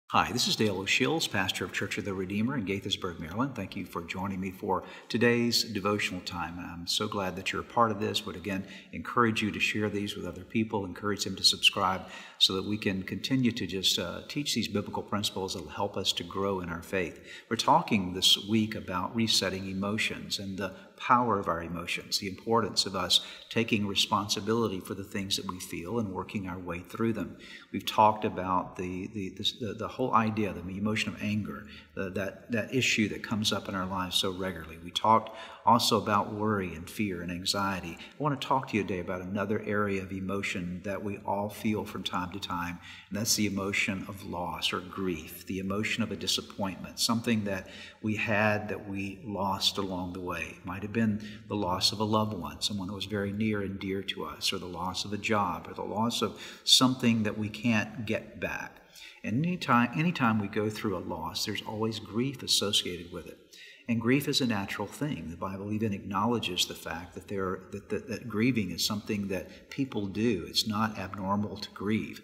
Hi, this is Dale O'Shields, pastor of Church of the Redeemer in Gaithersburg, Maryland. Thank you for joining me for today's devotional time. I'm so glad that you're a part of this. Would again encourage you to share these with other people, encourage them to subscribe so that we can continue to just teach these biblical principles that will help us to grow in our faith. We're talking this week about resetting emotions and the power of our emotions, the importance of us taking responsibility for the things that we feel and working our way through them. We've talked about the whole idea, the emotion of anger, that issue that comes up in our lives so regularly. We talked also about worry and fear and anxiety. I want to talk to you today about another area of emotion that we all feel from time to time, and that's the emotion of loss or grief, the emotion of a disappointment, something that we had that we lost along the way. It might have been the loss of a loved one, someone that was very near and dear to us, or the loss of a job, or the loss of something that we can't get back. And anytime we go through a loss, there's always grief associated with it. And grief is a natural thing. The Bible even acknowledges the fact that that grieving is something that people do. It's not abnormal to grieve.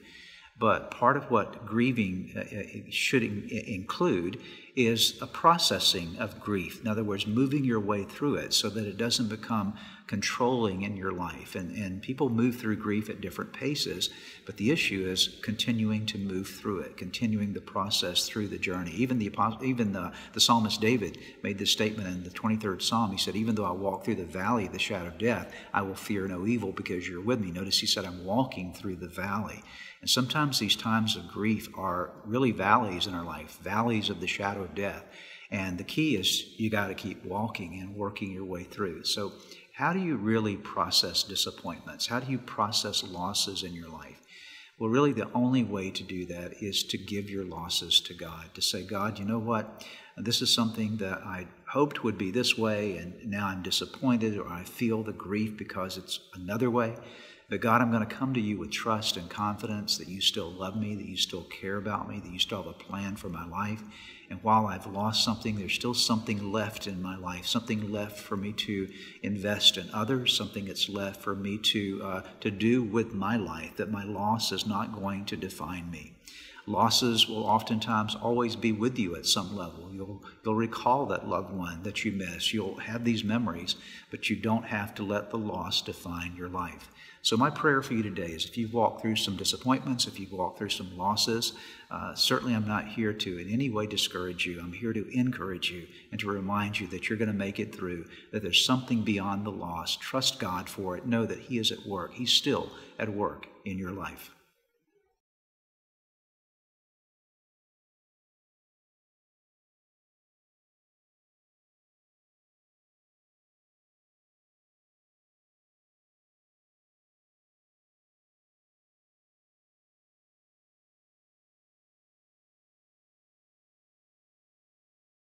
But part of what grieving should include is a processing of grief. In other words, moving your way through it so that it doesn't become controlling in your life. And people move through grief at different paces, but the issue is continuing to move through it, continuing the process through the journey. Even the psalmist David made this statement in the 23rd Psalm. He said, "Even though I walk through the valley of the shadow of death, I will fear no evil because you're with me." Notice he said, "I'm walking through the valley." And sometimes these times of grief are really valleys in our life, valleys of the shadow of death. And the key is you got to keep walking and working your way through. So how do you really process disappointments? How do you process losses in your life? Well, really the only way to do that is to give your losses to God, to say, "God, you know what? This is something that I hoped would be this way, and now I'm disappointed, or I feel the grief because it's another way. But God, I'm going to come to you with trust and confidence that you still love me, that you still care about me, that you still have a plan for my life. And while I've lost something, there's still something left in my life, something left for me to invest in others, something that's left for me to do with my life, that my loss is not going to define me." Losses will oftentimes always be with you at some level. You'll recall that loved one that you miss. You'll have these memories, but you don't have to let the loss define your life. So my prayer for you today is if you've walked through some disappointments, if you've walked through some losses, certainly I'm not here to in any way discourage you. I'm here to encourage you and to remind you that you're going to make it through, that there's something beyond the loss. Trust God for it. Know that He is at work. He's still at work in your life.